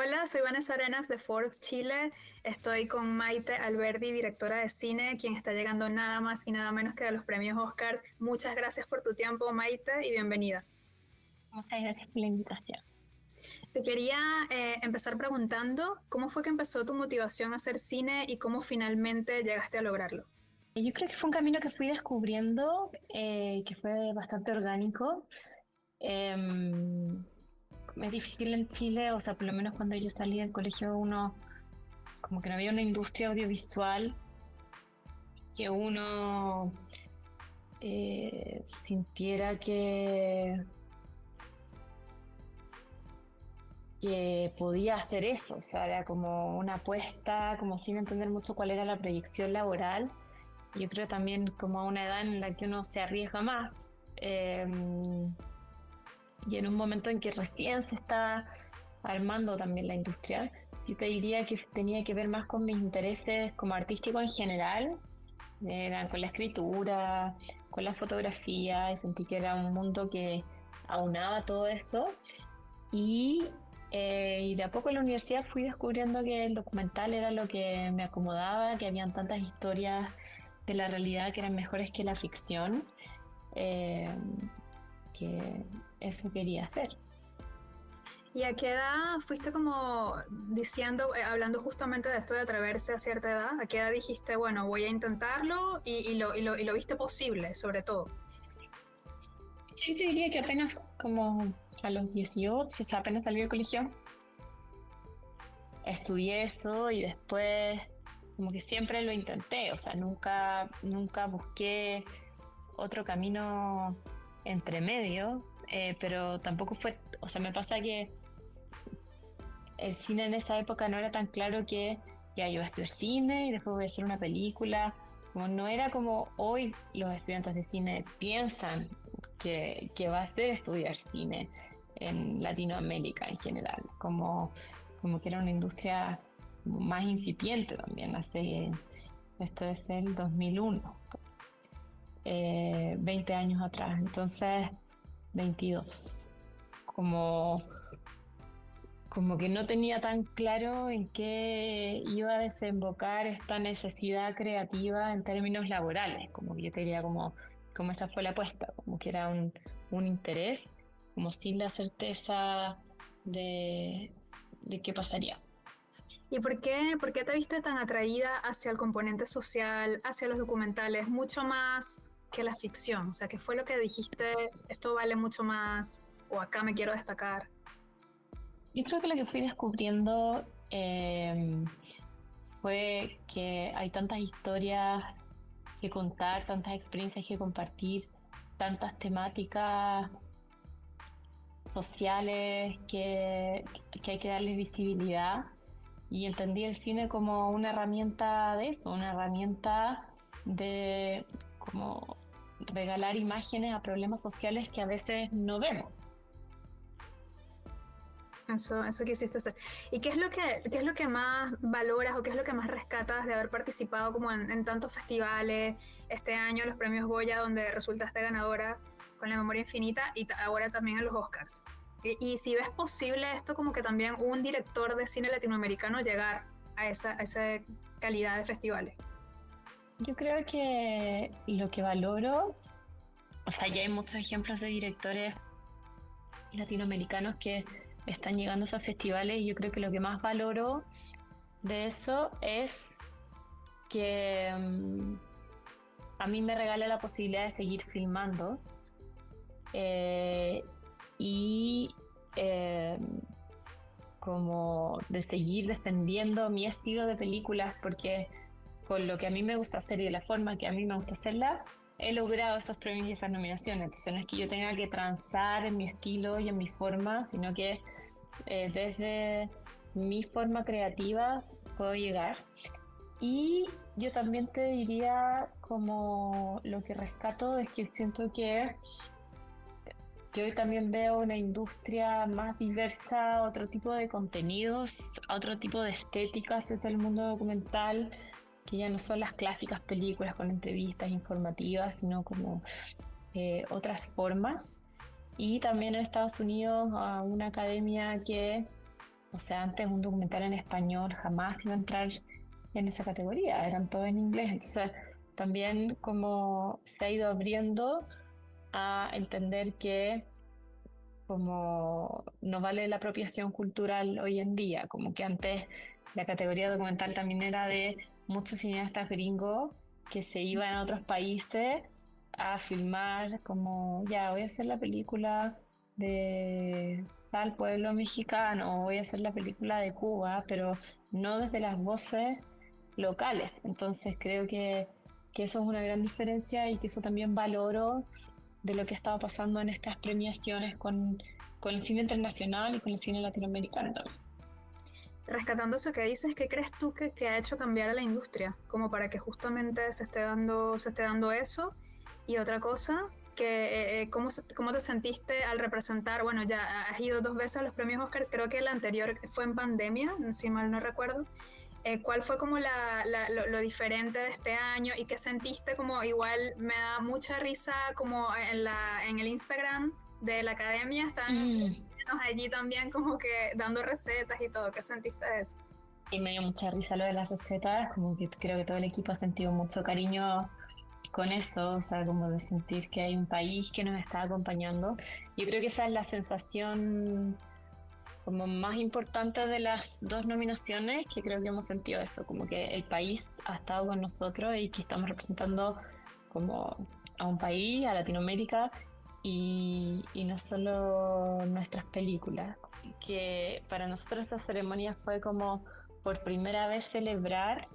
Hola, soy Vanessa Arenas de Forbes Chile. Estoy con Maite Alberdi, directora de cine, quien está llegando nada más y nada menos que de los premios Oscars. Muchas gracias por tu tiempo, Maite, y bienvenida. Muchas gracias por la invitación. Te quería empezar preguntando cómo fue que empezó tu motivación a hacer cine y cómo finalmente llegaste a lograrlo. Yo creo que fue un camino que fui descubriendo, que fue bastante orgánico. Es difícil en Chile, o sea, por lo menos cuando yo salí del colegio, uno, como que no había una industria audiovisual que uno sintiera que podía hacer eso. O sea, era como una apuesta, como sin entender mucho cuál era la proyección laboral. Yo creo también como a una edad en la que uno se arriesga más, y en un momento en que recién se está armando también la industria. Sí te diría que tenía que ver más con mis intereses como artístico en general, eran con la escritura, con la fotografía, y sentí que era un mundo que aunaba todo eso. Y de a poco en la universidad fui descubriendo que el documental era lo que me acomodaba, que habían tantas historias de la realidad que eran mejores que la ficción, eh, que eso quería hacer. ¿Y a qué edad fuiste como diciendo, hablando justamente de esto de atreverse a cierta edad? ¿A qué edad dijiste, bueno, voy a intentarlo y lo viste posible, sobre todo? Sí, te diría que apenas como a los 18, o sea, apenas salí del colegio, estudié eso y después como que siempre lo intenté, o sea, nunca busqué otro camino entre medio, pero tampoco fue, o sea, me pasa que el cine en esa época no era tan claro que ya yo voy a estudiar cine y después voy a hacer una película. Como no era como hoy los estudiantes de cine piensan que va a ser estudiar cine en Latinoamérica en general, como que era una industria más incipiente también, esto es el 2001, 20 años atrás, entonces 22, como como que no tenía tan claro en qué iba a desembocar esta necesidad creativa en términos laborales, como que yo quería como esa fue la apuesta, como que era un interés, como sin la certeza de, de qué pasaría. ¿Y por qué te viste tan atraída hacia el componente social, hacia los documentales, mucho más que la ficción? O sea, ¿qué fue lo que dijiste, esto vale mucho más o acá me quiero destacar? Yo creo que lo que fui descubriendo fue que hay tantas historias que contar, tantas experiencias que compartir, tantas temáticas sociales que hay que darles visibilidad. Y entendí el cine como una herramienta de eso, una herramienta de como regalar imágenes a problemas sociales que a veces no vemos. Eso quisiste hacer. ¿Y qué es lo que más valoras o qué es lo que más rescatas de haber participado como en tantos festivales, este año los premios Goya, donde resultaste ganadora con La Memoria Infinita y ahora también en los Oscars? Y si ves posible esto como que también un director de cine latinoamericano llegar a esa calidad de festivales. Yo creo que lo que valoro, o sea, ya hay muchos ejemplos de directores latinoamericanos que están llegando a esos festivales y yo creo que lo que más valoro de eso es que a mí me regala la posibilidad de seguir filmando, eh, y eh, como de seguir defendiendo mi estilo de películas, porque con lo que a mí me gusta hacer y de la forma que a mí me gusta hacerla, he logrado esos premios y esas nominaciones. Entonces no es que yo tenga que transar en mi estilo y en mi forma, sino que desde mi forma creativa puedo llegar. Y yo también te diría como lo que rescato es que siento que yo hoy también veo una industria más diversa, otro tipo de contenidos, otro tipo de estéticas desde el mundo documental, que ya no son las clásicas películas con entrevistas informativas, sino como otras formas. Y también en Estados Unidos a una academia que O sea, antes un documental en español jamás iba a entrar en esa categoría, eran todos en inglés. Entonces, también como se ha ido abriendo a entender que como no vale la apropiación cultural hoy en día, como que antes la categoría documental también era de muchos cineastas gringos que se iban a otros países a filmar como, ya, voy a hacer la película de tal pueblo mexicano, o voy a hacer la película de Cuba, pero no desde las voces locales. Entonces creo que eso es una gran diferencia y que eso también valoro de lo que estaba pasando en estas premiaciones con el cine internacional y con el cine latinoamericano también. Rescatando eso que dices, ¿qué crees tú que ha hecho cambiar a la industria? Como para que justamente se esté dando eso. Y otra cosa, ¿cómo te sentiste al representar? Bueno, ya has ido 2 veces a los premios Oscars, creo que la anterior fue en pandemia, si mal no recuerdo. ¿Cuál fue como lo diferente de este año y qué sentiste? Como igual me da mucha risa como en el Instagram de la academia están Mm. allí también como que dando recetas y todo. ¿Qué sentiste de eso? Y me dio mucha risa lo de las recetas, como que creo que todo el equipo ha sentido mucho cariño con eso, o sea, como de sentir que hay un país que nos está acompañando. Yo creo que esa es la sensación como más importante de las dos nominaciones, que creo que hemos sentido eso, como que el país ha estado con nosotros y que estamos representando como a un país, a Latinoamérica, y no solo nuestras películas. Que para nosotros esa ceremonia fue como por primera vez celebrar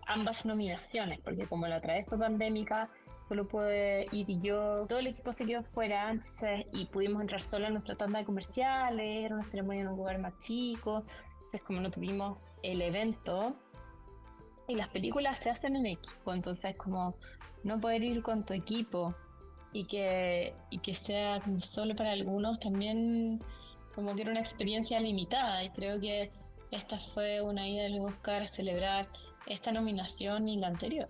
ambas nominaciones, porque como la otra vez fue pandémica, solo pude ir yo, todo el equipo se quedó fuera, entonces, y pudimos entrar solo a nuestra tanda de comerciales, era una ceremonia en un lugar más chico, entonces como no tuvimos el evento, y las películas se hacen en equipo, entonces como no poder ir con tu equipo y que sea como solo para algunos también como que era una experiencia limitada y creo que esta fue una ida del Oscar a celebrar esta nominación y la anterior.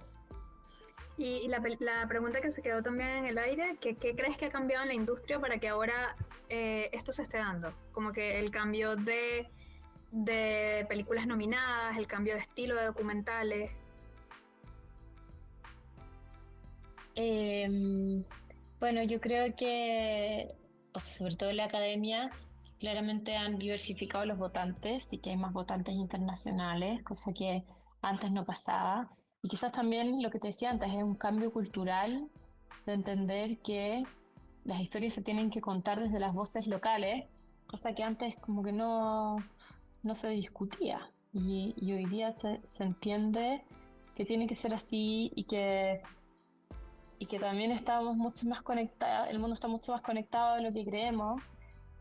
Y la pregunta que se quedó también en el aire, ¿qué crees que ha cambiado en la industria para que ahora esto se esté dando? Como que el cambio de películas nominadas, el cambio de estilo de documentales. Eh, bueno, yo creo que, o sea, sobre todo en la academia, claramente han diversificado los votantes y que hay más votantes internacionales, cosa que antes no pasaba. Y quizás también lo que te decía antes es un cambio cultural de entender que las historias se tienen que contar desde las voces locales, cosa que antes como que no se discutía. Y hoy día se entiende que tiene que ser así y que también estamos mucho más conectados, el mundo está mucho más conectado de lo que creemos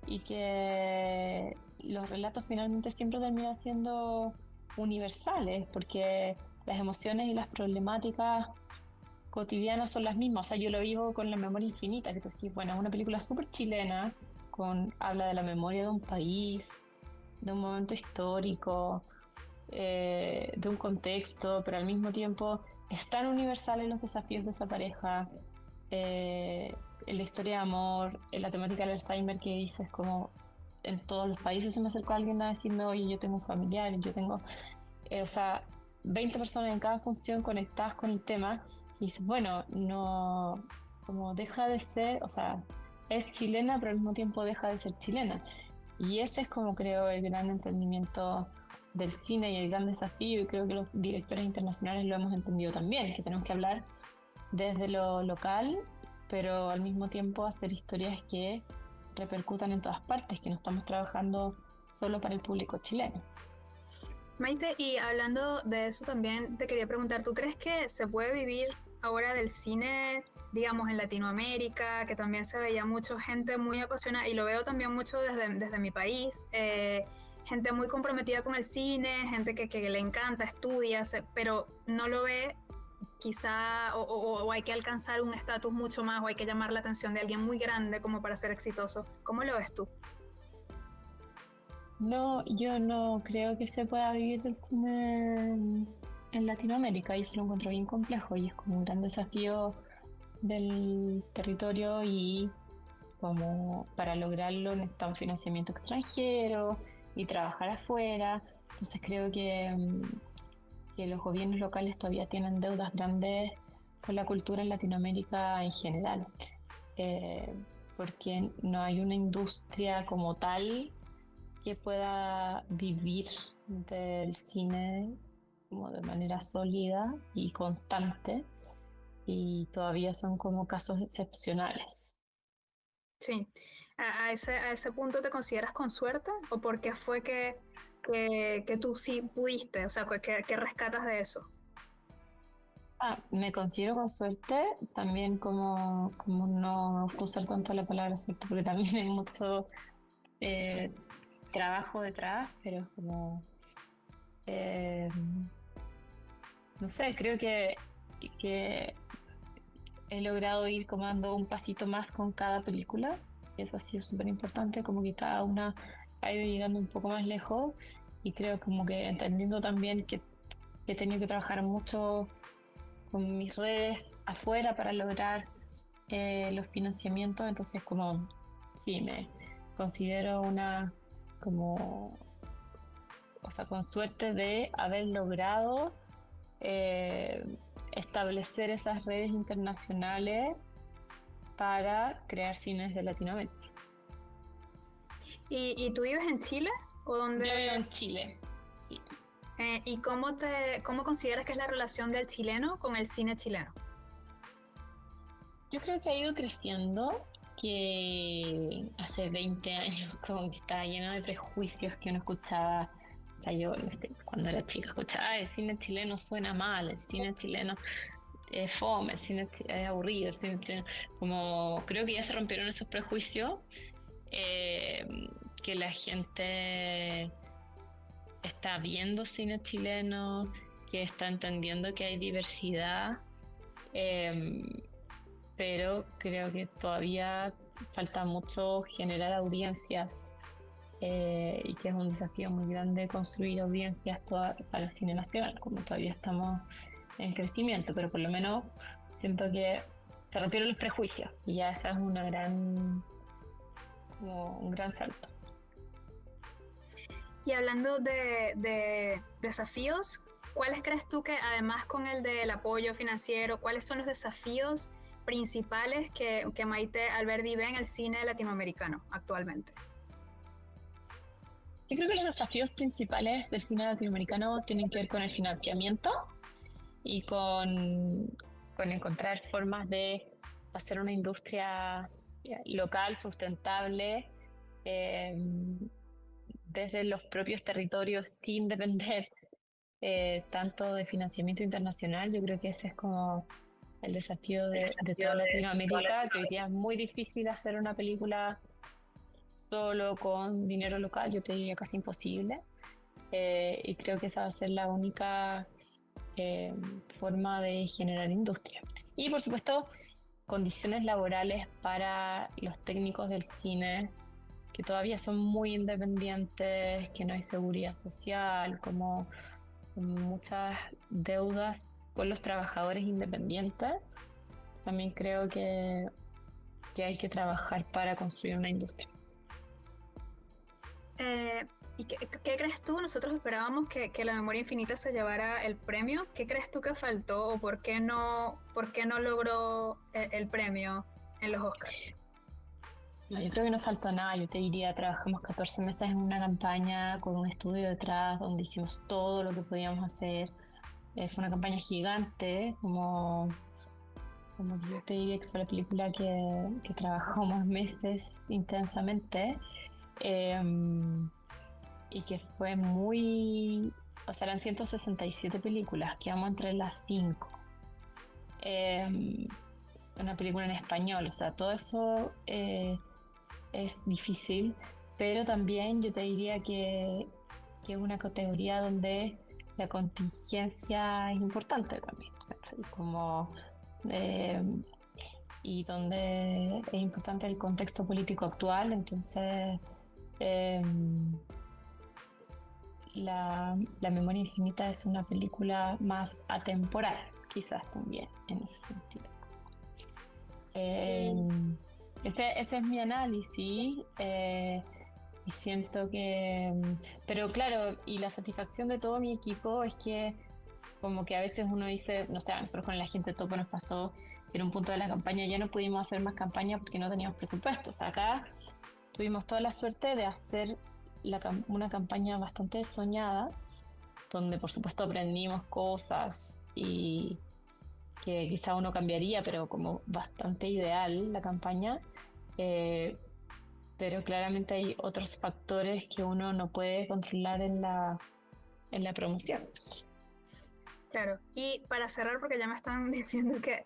y que los relatos finalmente siempre terminan siendo universales porque las emociones y las problemáticas cotidianas son las mismas. O sea, yo lo vivo con La Memoria Infinita, que tú decís, bueno, es una película súper chilena, habla de la memoria de un país, de un momento histórico, de un contexto, pero al mismo tiempo es tan universal en los desafíos de esa pareja, en la historia de amor, en la temática del Alzheimer que dices como en todos los países se me acercó alguien a decirme, oye, yo tengo un familiar, yo tengo, o sea, 20 personas en cada función conectadas con el tema y dices, bueno, no, como deja de ser, o sea, es chilena, pero al mismo tiempo deja de ser chilena. Y ese es como creo el gran entendimiento del cine y el gran desafío, y creo que los directores internacionales lo hemos entendido también, que tenemos que hablar desde lo local, pero al mismo tiempo hacer historias que repercutan en todas partes, que no estamos trabajando solo para el público chileno. Maite, y hablando de eso también te quería preguntar, ¿tú crees que se puede vivir ahora del cine, digamos, en Latinoamérica, que también se veía mucho gente muy apasionada, y lo veo también mucho desde mi país, gente muy comprometida con el cine, gente que le encanta, estudia, pero no lo ve quizá, o hay que alcanzar un estatus mucho más, o hay que llamar la atención de alguien muy grande como para ser exitoso? ¿Cómo lo ves tú? No, yo no creo que se pueda vivir del cine en Latinoamérica y se lo encuentro bien complejo y es como un gran desafío del territorio y como para lograrlo necesitamos financiamiento extranjero y trabajar afuera. Entonces creo que los gobiernos locales todavía tienen deudas grandes con la cultura en Latinoamérica en general, eh, porque no hay una industria como tal que pueda vivir del cine como de manera sólida y constante, y todavía son como casos excepcionales. Sí. A ese punto te consideras con suerte? ¿O por qué fue que tú sí pudiste? O sea, ¿qué rescatas de eso? Me considero con suerte, también como no me gusta usar tanto la palabra suerte, porque también hay mucho eh, trabajo detrás, pero es como, eh, no sé, creo que he logrado ir como dando un pasito más con cada película. Eso ha sido súper importante, como que cada una ha ido llegando un poco más lejos, y creo como que entendiendo también que he tenido que trabajar mucho con mis redes afuera para lograr los financiamientos. Entonces como sí, me considero una como, o sea, con suerte de haber logrado eh, establecer esas redes internacionales para crear cines de Latinoamérica. Y tú vives en Chile? ¿O Yo vivo dónde? en Chile. Sí. ¿Y cómo consideras que es la relación del chileno con el cine chileno? Yo creo que ha ido creciendo, que hace 20 años como que estaba lleno de prejuicios que uno escuchaba. O sea, yo no sé, cuando era chica escuchaba: "Ah, el cine chileno suena mal, el cine chileno es fome, el cine es aburrido, el cine chileno". Como creo que ya se rompieron esos prejuicios, eh, que la gente está viendo cine chileno, que está entendiendo que hay diversidad, eh, pero creo que todavía falta mucho generar audiencias, y que es un desafío muy grande construir audiencias para el cine nacional, como todavía estamos en crecimiento, pero por lo menos siento que se rompieron los prejuicios y ya esa es como un gran salto. Y hablando de desafíos, ¿cuáles crees tú que, además con el del apoyo financiero, cuáles son los desafíos principales que Maite Alberdi ve en el cine latinoamericano actualmente? Yo creo que los desafíos principales del cine latinoamericano tienen que ver con el financiamiento y con encontrar formas de hacer una industria local, sustentable, eh, desde los propios territorios sin depender tanto de financiamiento internacional. Yo creo que ese es como el desafío El de desafío toda de toda Latinoamérica, que hoy Latinoamérica. día es muy difícil hacer una película solo con dinero local, yo te diría casi imposible. Y creo que esa va a ser la única eh, forma de generar industria. Y por supuesto, condiciones laborales para los técnicos del cine, que todavía son muy independientes, que no hay seguridad social, como muchas deudas con los trabajadores independientes. También creo que hay que trabajar para construir una industria. Eh, ¿Y qué crees tú? Nosotros esperábamos que La Memoria Infinita se llevara el premio. ¿Qué crees tú que faltó o por qué no logró el premio en los Oscars? No, yo creo que no falta nada. Yo te diría, trabajamos 14 meses en una campaña con un estudio detrás donde hicimos todo lo que podíamos hacer. Fue una campaña gigante, como que yo te diría que fue la película que trabajamos meses intensamente, eh, y que fue muy, o sea, eran 167 películas, quedamos entre las 5. Una película en español, o sea, todo eso es difícil, pero también yo te diría que es una categoría donde la contingencia es importante también, ¿cachai? Como, eh, y donde es importante el contexto político actual. Entonces eh, la Memoria Infinita es una película más atemporal, quizás también en ese sentido. Y, Eh, ese es mi análisis. Y siento que, pero claro, y la satisfacción de todo mi equipo es que como que a veces uno dice, no sé, a nosotros con la gente topo nos pasó que en un punto de la campaña ya no pudimos hacer más campaña porque no teníamos presupuestos. Acá tuvimos toda la suerte de hacer una campaña bastante soñada, donde por supuesto aprendimos cosas y que quizá uno cambiaría, pero como bastante ideal la campaña. Eh, pero claramente hay otros factores que uno no puede controlar en la promoción. Claro, y para cerrar, porque ya me están diciendo que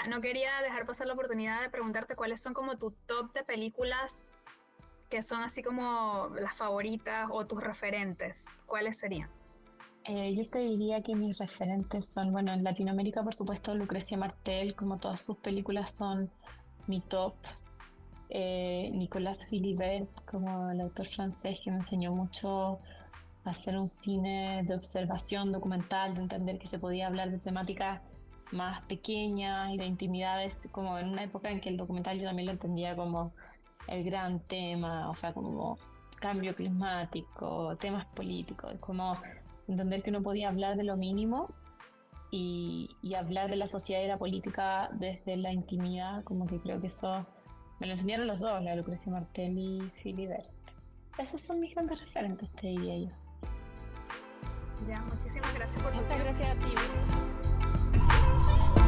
no quería dejar pasar la oportunidad de preguntarte cuáles son como tu top de películas que son así como las favoritas o tus referentes, ¿cuáles serían? Yo te diría que mis referentes son, bueno, en Latinoamérica, por supuesto, Lucrecia Martel, como todas sus películas son mi top. Nicolas Philibert, como el autor francés que me enseñó mucho a hacer un cine de observación documental, de entender que se podía hablar de temáticas más pequeñas y de intimidades, como en una época en que el documental yo también lo entendía como el gran tema, o sea, como cambio climático, temas políticos, como entender que uno podía hablar de lo mínimo y hablar de la sociedad y la política desde la intimidad, como que creo que eso me lo enseñaron los dos, la Lucrecia Martel y Philibert. Esos son mis grandes referentes, te diría yo. Ya, muchísimas gracias por tu Muchas tiempo. gracias a ti.